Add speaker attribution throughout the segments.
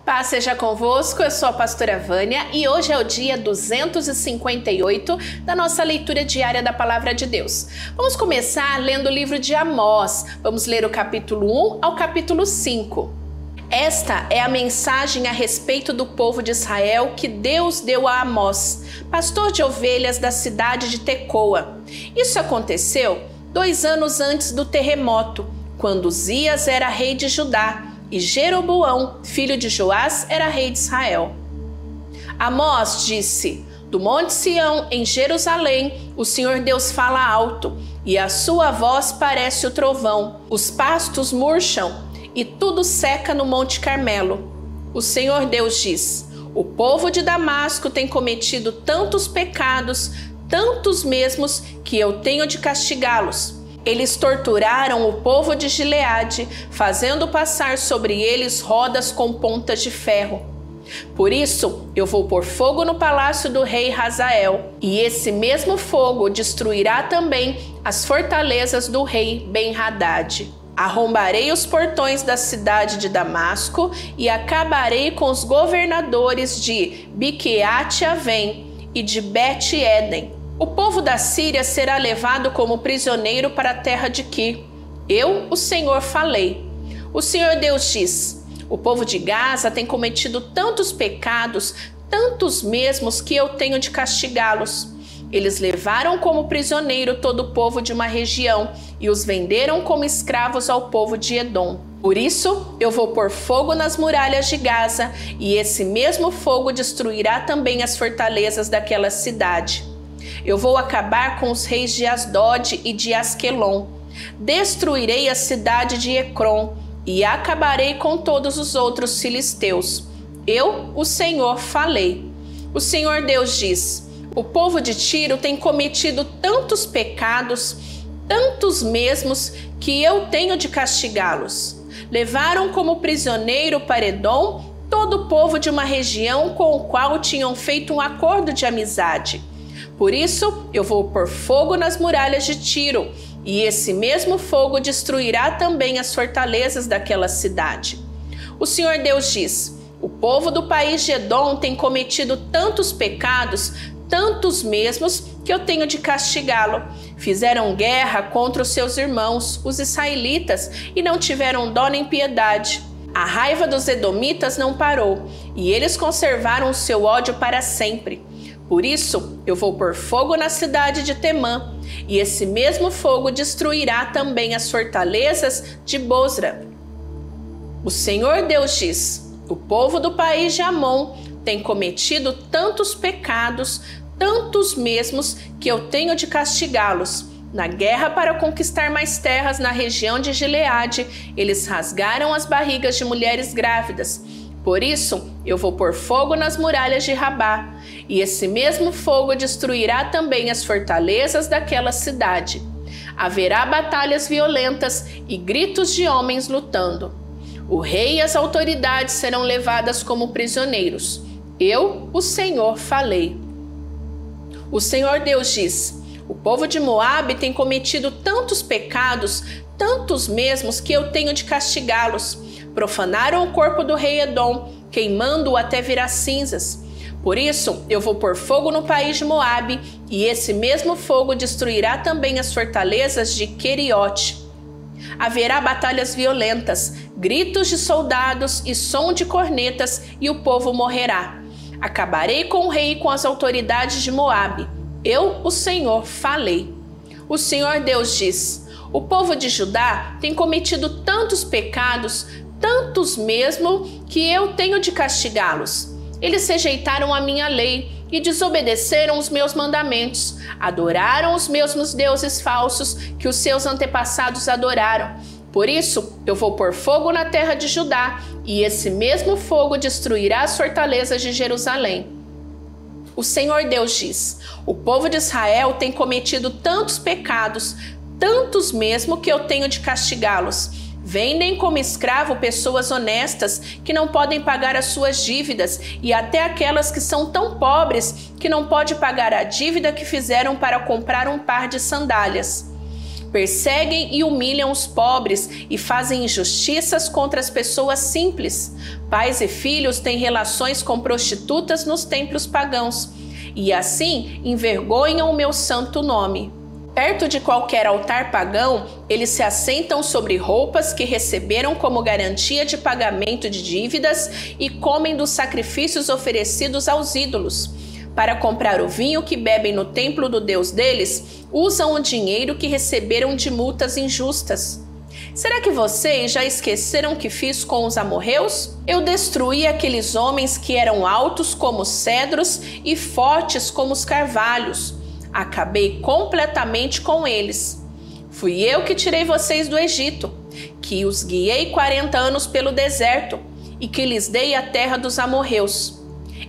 Speaker 1: Paz seja convosco, eu sou a pastora Vânia e hoje é o dia 258 da nossa leitura diária da Palavra de Deus. Vamos começar lendo o livro de Amós, vamos ler o capítulo 1 ao capítulo 5. Esta é a mensagem a respeito do povo de Israel que Deus deu a Amós, pastor de ovelhas da cidade de Tecoa. Isso aconteceu 2 anos antes do terremoto, quando Uzias era rei de Judá e Jeroboão, filho de Joás, era rei de Israel. Amós disse: do monte Sião, em Jerusalém, o Senhor Deus fala alto, e a sua voz parece o trovão. Os pastos murcham, e tudo seca no monte Carmelo. O Senhor Deus diz: o povo de Damasco tem cometido tantos pecados, tantos mesmos, que eu tenho de castigá-los. Eles torturaram o povo de Gileade, fazendo passar sobre eles rodas com pontas de ferro. Por isso, eu vou pôr fogo no palácio do rei Hazael, e esse mesmo fogo destruirá também as fortalezas do rei Ben-Hadad. Arrombarei os portões da cidade de Damasco e acabarei com os governadores de Biqueate-Avém e de Bet-Eden. O povo da Síria será levado como prisioneiro para a terra de Quir. Eu, o Senhor, falei. O Senhor Deus diz: o povo de Gaza tem cometido tantos pecados, tantos mesmos, que eu tenho de castigá-los. Eles levaram como prisioneiro todo o povo de uma região e os venderam como escravos ao povo de Edom. Por isso, eu vou pôr fogo nas muralhas de Gaza, e esse mesmo fogo destruirá também as fortalezas daquela cidade. Eu vou acabar com os reis de Asdod e de Asquelon. Destruirei a cidade de Ecrom e acabarei com todos os outros filisteus. Eu, o Senhor, falei. O Senhor Deus diz: o povo de Tiro tem cometido tantos pecados, tantos mesmos, que eu tenho de castigá-los. Levaram como prisioneiro para Edom todo o povo de uma região com o qual tinham feito um acordo de amizade. Por isso, eu vou pôr fogo nas muralhas de Tiro, e esse mesmo fogo destruirá também as fortalezas daquela cidade. O Senhor Deus diz: o povo do país de Edom tem cometido tantos pecados, tantos mesmos, que eu tenho de castigá-lo. Fizeram guerra contra os seus irmãos, os israelitas, e não tiveram dó nem piedade. A raiva dos edomitas não parou, e eles conservaram o seu ódio para sempre. Por isso, eu vou pôr fogo na cidade de Temã, e esse mesmo fogo destruirá também as fortalezas de Bosra. O Senhor Deus diz: o povo do país de Amon tem cometido tantos pecados, tantos mesmos, que eu tenho de castigá-los. Na guerra para conquistar mais terras na região de Gileade, eles rasgaram as barrigas de mulheres grávidas. Por isso, eu vou pôr fogo nas muralhas de Rabá, e esse mesmo fogo destruirá também as fortalezas daquela cidade. Haverá batalhas violentas e gritos de homens lutando. O rei e as autoridades serão levadas como prisioneiros. Eu, o Senhor, falei. O Senhor Deus diz: o povo de Moabe tem cometido tantos pecados, tantos mesmos, que eu tenho de castigá-los. Profanaram o corpo do rei Edom, queimando-o até virar cinzas. Por isso, eu vou pôr fogo no país de Moabe, e esse mesmo fogo destruirá também as fortalezas de Queriote. Haverá batalhas violentas, gritos de soldados e som de cornetas, e o povo morrerá. Acabarei com o rei e com as autoridades de Moabe. Eu, o Senhor, falei. O Senhor Deus diz: o povo de Judá tem cometido tantos pecados, tantos mesmo, que eu tenho de castigá-los. Eles rejeitaram a minha lei e desobedeceram os meus mandamentos. Adoraram os mesmos deuses falsos que os seus antepassados adoraram. Por isso, eu vou pôr fogo na terra de Judá, e esse mesmo fogo destruirá as fortalezas de Jerusalém. O Senhor Deus diz: o povo de Israel tem cometido tantos pecados, tantos mesmo, que eu tenho de castigá-los. Vendem como escravo pessoas honestas que não podem pagar as suas dívidas, e até aquelas que são tão pobres que não podem pagar a dívida que fizeram para comprar um par de sandálias. Perseguem e humilham os pobres e fazem injustiças contra as pessoas simples. Pais e filhos têm relações com prostitutas nos templos pagãos e assim envergonham o meu santo nome. Perto de qualquer altar pagão, eles se assentam sobre roupas que receberam como garantia de pagamento de dívidas e comem dos sacrifícios oferecidos aos ídolos. Para comprar o vinho que bebem no templo do Deus deles, usam o dinheiro que receberam de multas injustas. Será que vocês já esqueceram o que fiz com os amorreus? Eu destruí aqueles homens que eram altos como cedros e fortes como os carvalhos. Acabei completamente com eles. Fui eu que tirei vocês do Egito, que os guiei 40 anos pelo deserto e que lhes dei a terra dos amorreus.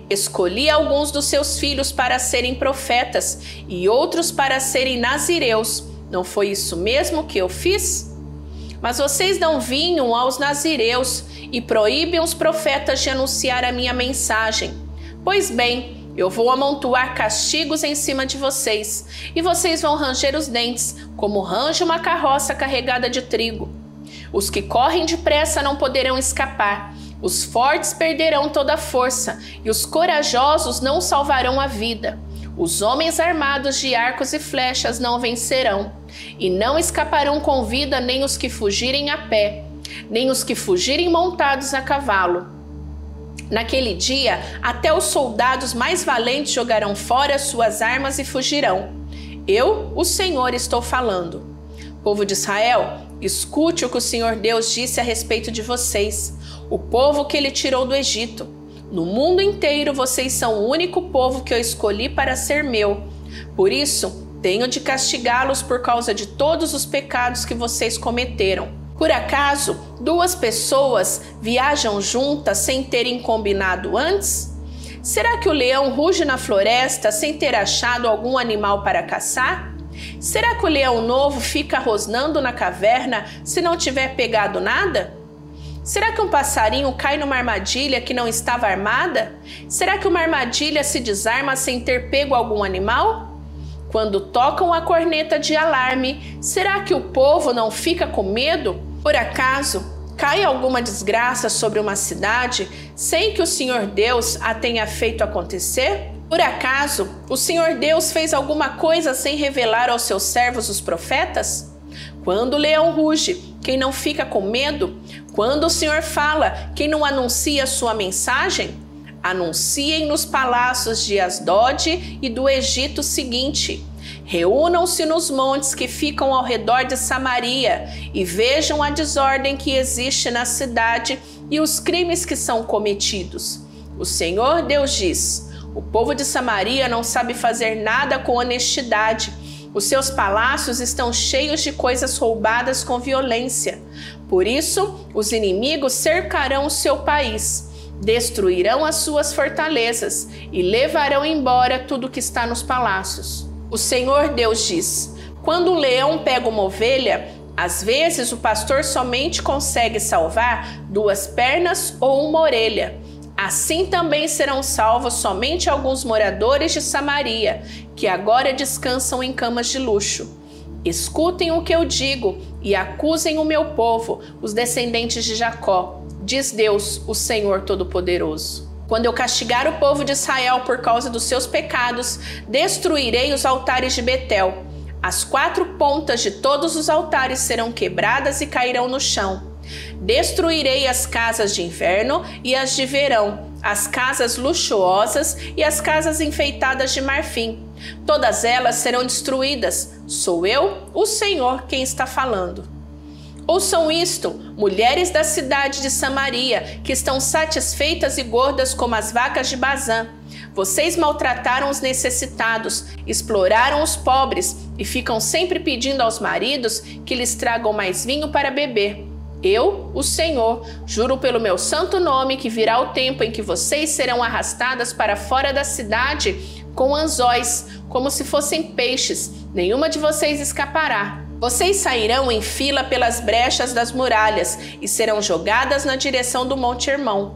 Speaker 1: Escolhi alguns dos seus filhos para serem profetas e outros para serem nazireus. Não foi isso mesmo que eu fiz? Mas vocês dão vinho aos nazireus e proíbem os profetas de anunciar a minha mensagem. Pois bem, eu vou amontoar castigos em cima de vocês, e vocês vão ranger os dentes, como range uma carroça carregada de trigo. Os que correm depressa não poderão escapar, os fortes perderão toda a força, e os corajosos não salvarão a vida. Os homens armados de arcos e flechas não vencerão, e não escaparão com vida nem os que fugirem a pé, nem os que fugirem montados a cavalo. Naquele dia, até os soldados mais valentes jogarão fora suas armas e fugirão. Eu, o Senhor, estou falando. Povo de Israel, escute o que o Senhor Deus disse a respeito de vocês, o povo que ele tirou do Egito. No mundo inteiro, vocês são o único povo que eu escolhi para ser meu. Por isso, tenho de castigá-los por causa de todos os pecados que vocês cometeram. Por acaso, duas pessoas viajam juntas sem terem combinado antes? Será que o leão ruge na floresta sem ter achado algum animal para caçar? Será que o leão novo fica rosnando na caverna se não tiver pegado nada? Será que um passarinho cai numa armadilha que não estava armada? Será que uma armadilha se desarma sem ter pego algum animal? Quando tocam a corneta de alarme, será que o povo não fica com medo? Por acaso, cai alguma desgraça sobre uma cidade sem que o Senhor Deus a tenha feito acontecer? Por acaso, o Senhor Deus fez alguma coisa sem revelar aos seus servos os profetas? Quando o leão ruge, quem não fica com medo? Quando o Senhor fala, quem não anuncia sua mensagem? Anunciem nos palácios de Asdod e do Egito o seguinte: reúnam-se nos montes que ficam ao redor de Samaria e vejam a desordem que existe na cidade e os crimes que são cometidos. O Senhor Deus diz: o povo de Samaria não sabe fazer nada com honestidade. Os seus palácios estão cheios de coisas roubadas com violência. Por isso, os inimigos cercarão o seu país, destruirão as suas fortalezas e levarão embora tudo que está nos palácios. O Senhor Deus diz: quando um leão pega uma ovelha, às vezes o pastor somente consegue salvar 2 pernas ou uma orelha. Assim também serão salvos somente alguns moradores de Samaria, que agora descansam em camas de luxo. Escutem o que eu digo e acusem o meu povo, os descendentes de Jacó, diz Deus, o Senhor Todo-Poderoso. Quando eu castigar o povo de Israel por causa dos seus pecados, destruirei os altares de Betel. As 4 pontas de todos os altares serão quebradas e cairão no chão. Destruirei as casas de inverno e as de verão, as casas luxuosas e as casas enfeitadas de marfim. Todas elas serão destruídas. Sou eu, o Senhor, quem está falando. Ouçam isto, mulheres da cidade de Samaria, que estão satisfeitas e gordas como as vacas de Bazã. Vocês maltrataram os necessitados, exploraram os pobres e ficam sempre pedindo aos maridos que lhes tragam mais vinho para beber. Eu, o Senhor, juro pelo meu santo nome que virá o tempo em que vocês serão arrastadas para fora da cidade com anzóis, como se fossem peixes. Nenhuma de vocês escapará. Vocês sairão em fila pelas brechas das muralhas e serão jogadas na direção do Monte Hermon.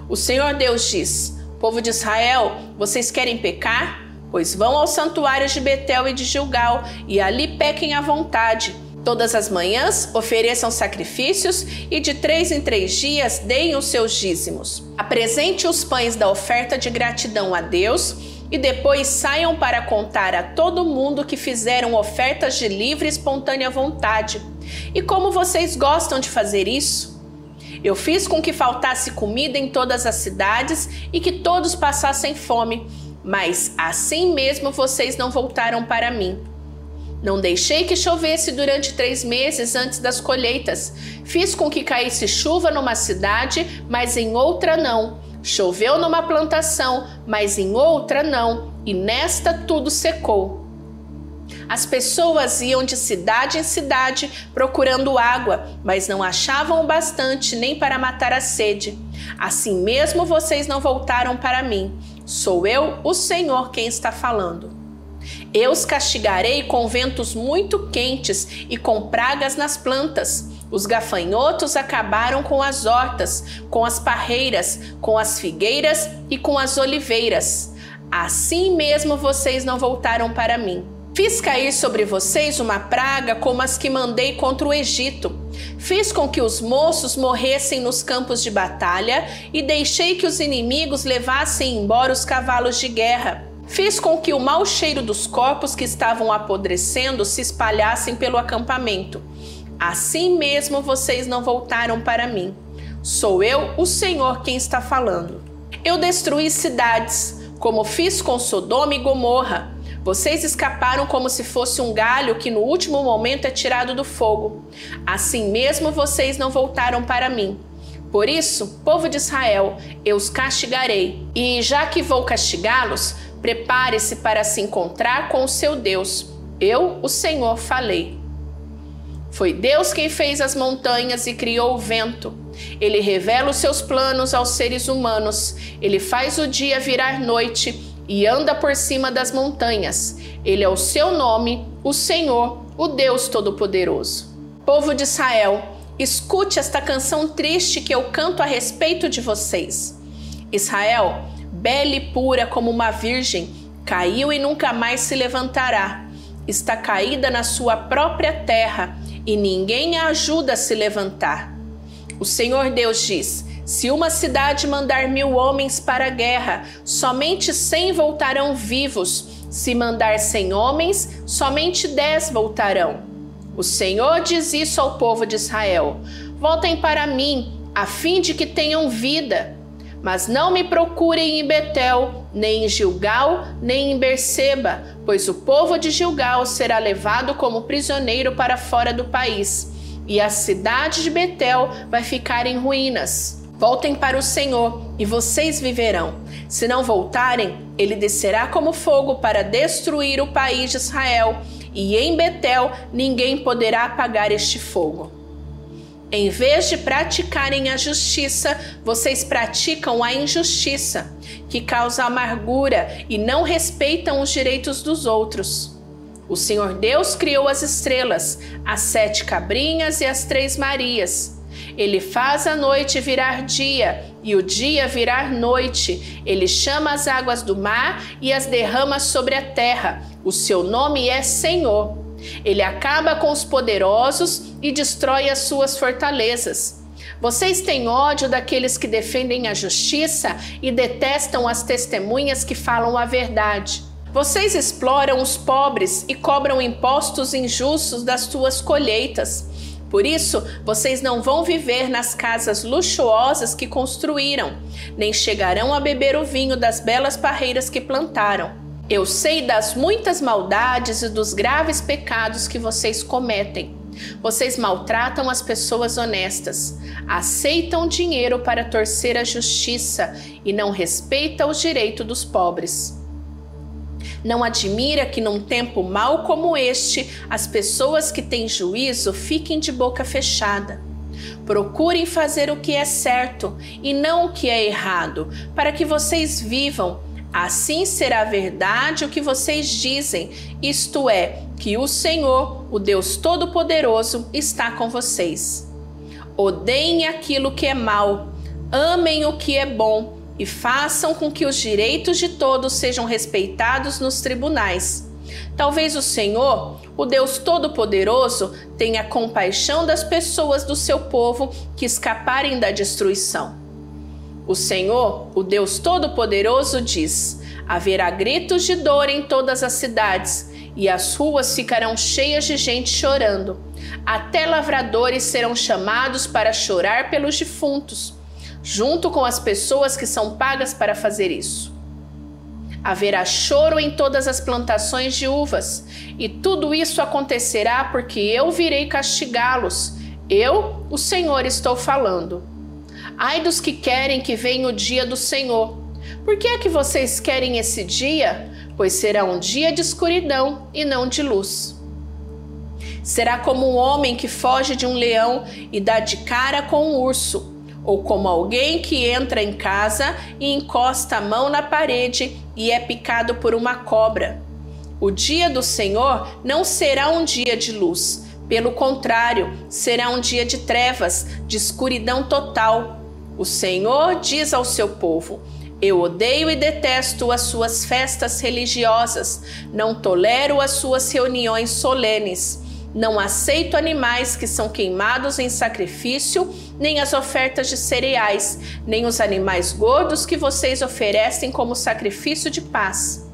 Speaker 1: O Senhor Deus diz: povo de Israel, vocês querem pecar? pois vão aos santuários de Betel e de Gilgal, e ali pequem à vontade. Todas as manhãs ofereçam sacrifícios e de 3 em 3 dias deem os seus dízimos. Apresente os pães da oferta de gratidão a Deus e depois saiam para contar a todo mundo que fizeram ofertas de livre e espontânea vontade. E como vocês gostam de fazer isso? Eu fiz com que faltasse comida em todas as cidades e que todos passassem fome, mas assim mesmo vocês não voltaram para mim. Não deixei que chovesse durante 3 meses antes das colheitas. Fiz com que caísse chuva numa cidade, mas em outra não. Choveu numa plantação, mas em outra não. E nesta tudo secou. As pessoas iam de cidade em cidade procurando água, mas não achavam o bastante nem para matar a sede. Assim mesmo vocês não voltaram para mim. Sou eu, o Senhor, quem está falando. Eu os castigarei com ventos muito quentes e com pragas nas plantas. Os gafanhotos acabaram com as hortas, com as parreiras, com as figueiras e com as oliveiras. Assim mesmo vocês não voltaram para mim. Fiz cair sobre vocês uma praga como as que mandei contra o Egito. Fiz com que os moços morressem nos campos de batalha e deixei que os inimigos levassem embora os cavalos de guerra. Fiz com que o mau cheiro dos corpos que estavam apodrecendo se espalhassem pelo acampamento. Assim mesmo vocês não voltaram para mim. Sou eu, o Senhor, quem está falando. Eu destruí cidades, como fiz com Sodoma e Gomorra. Vocês escaparam como se fosse um galho que no último momento é tirado do fogo. Assim mesmo vocês não voltaram para mim. Por isso, povo de Israel, eu os castigarei. E já que vou castigá-los, prepare-se para se encontrar com o seu Deus. Eu, o Senhor, falei. Foi Deus quem fez as montanhas e criou o vento. Ele revela os seus planos aos seres humanos. Ele faz o dia virar noite e anda por cima das montanhas. Ele é o seu nome, o Senhor, o Deus Todo-Poderoso. Povo de Israel, escute esta canção triste que eu canto a respeito de vocês. Israel, bela e pura como uma virgem, caiu e nunca mais se levantará. Está caída na sua própria terra e ninguém a ajuda a se levantar. O Senhor Deus diz: se uma cidade mandar 1000 homens para a guerra, somente 100 voltarão vivos. Se mandar 100 homens, somente 10 voltarão. O Senhor diz isso ao povo de Israel: voltem para mim, a fim de que tenham vida. Mas não me procurem em Betel, nem em Gilgal, nem em Berseba, pois o povo de Gilgal será levado como prisioneiro para fora do país, e a cidade de Betel vai ficar em ruínas. Voltem para o Senhor, e vocês viverão. Se não voltarem, ele descerá como fogo para destruir o país de Israel, e em Betel ninguém poderá apagar este fogo. Em vez de praticarem a justiça, vocês praticam a injustiça, que causa amargura e não respeitam os direitos dos outros. O Senhor Deus criou as estrelas, as 7 cabrinhas e as 3 Marias. Ele faz a noite virar dia e o dia virar noite. Ele chama as águas do mar e as derrama sobre a terra. O seu nome é Senhor. Ele acaba com os poderosos e destrói as suas fortalezas. Vocês têm ódio daqueles que defendem a justiça e detestam as testemunhas que falam a verdade. Vocês exploram os pobres e cobram impostos injustos das suas colheitas. Por isso, vocês não vão viver nas casas luxuosas que construíram, nem chegarão a beber o vinho das belas parreiras que plantaram. Eu sei das muitas maldades e dos graves pecados que vocês cometem. Vocês maltratam as pessoas honestas, aceitam dinheiro para torcer a justiça e não respeitam os direitos dos pobres. Não admira que num tempo mau como este, as pessoas que têm juízo fiquem de boca fechada. Procurem fazer o que é certo e não o que é errado, para que vocês vivam. Assim será verdade o que vocês dizem, isto é, que o Senhor, o Deus Todo-Poderoso, está com vocês. Odeiem aquilo que é mal, amem o que é bom, e façam com que os direitos de todos sejam respeitados nos tribunais. Talvez o Senhor, o Deus Todo-Poderoso, tenha compaixão das pessoas do seu povo que escaparem da destruição. O Senhor, o Deus Todo-Poderoso, diz: haverá gritos de dor em todas as cidades, e as ruas ficarão cheias de gente chorando. Até lavradores serão chamados para chorar pelos defuntos, junto com as pessoas que são pagas para fazer isso. Haverá choro em todas as plantações de uvas, e tudo isso acontecerá porque eu virei castigá-los. Eu, o Senhor, estou falando. Ai dos que querem que venha o dia do Senhor. Por que é que vocês querem esse dia? Pois será um dia de escuridão e não de luz. Será como um homem que foge de um leão e dá de cara com um urso, ou como alguém que entra em casa e encosta a mão na parede e é picado por uma cobra. O dia do Senhor não será um dia de luz, pelo contrário, será um dia de trevas, de escuridão total. O Senhor diz ao seu povo: eu odeio e detesto as suas festas religiosas, não tolero as suas reuniões solenes. Não aceito animais que são queimados em sacrifício, nem as ofertas de cereais, nem os animais gordos que vocês oferecem como sacrifício de paz.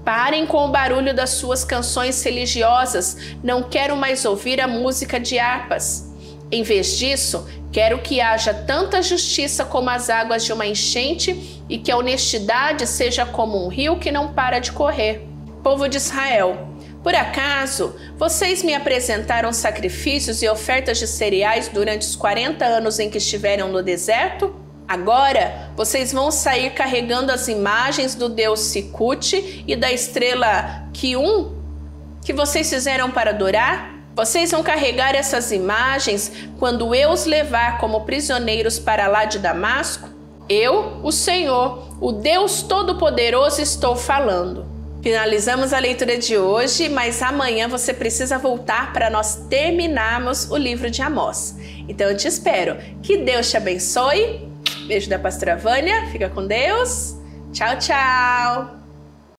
Speaker 1: Parem com o barulho das suas canções religiosas, não quero mais ouvir a música de harpas. Em vez disso, quero que haja tanta justiça como as águas de uma enchente e que a honestidade seja como um rio que não para de correr. Povo de Israel, por acaso vocês me apresentaram sacrifícios e ofertas de cereais durante os 40 anos em que estiveram no deserto? Agora vocês vão sair carregando as imagens do deus Sicuti e da estrela Quium que vocês fizeram para adorar? Vocês vão carregar essas imagens quando eu os levar como prisioneiros para lá de Damasco? Eu, o Senhor, o Deus Todo-Poderoso, estou falando. Finalizamos a leitura de hoje, mas amanhã você precisa voltar para nós terminarmos o livro de Amós. Então eu te espero. Que Deus te abençoe. Beijo da pastora Vânia. Fica com Deus. Tchau, tchau.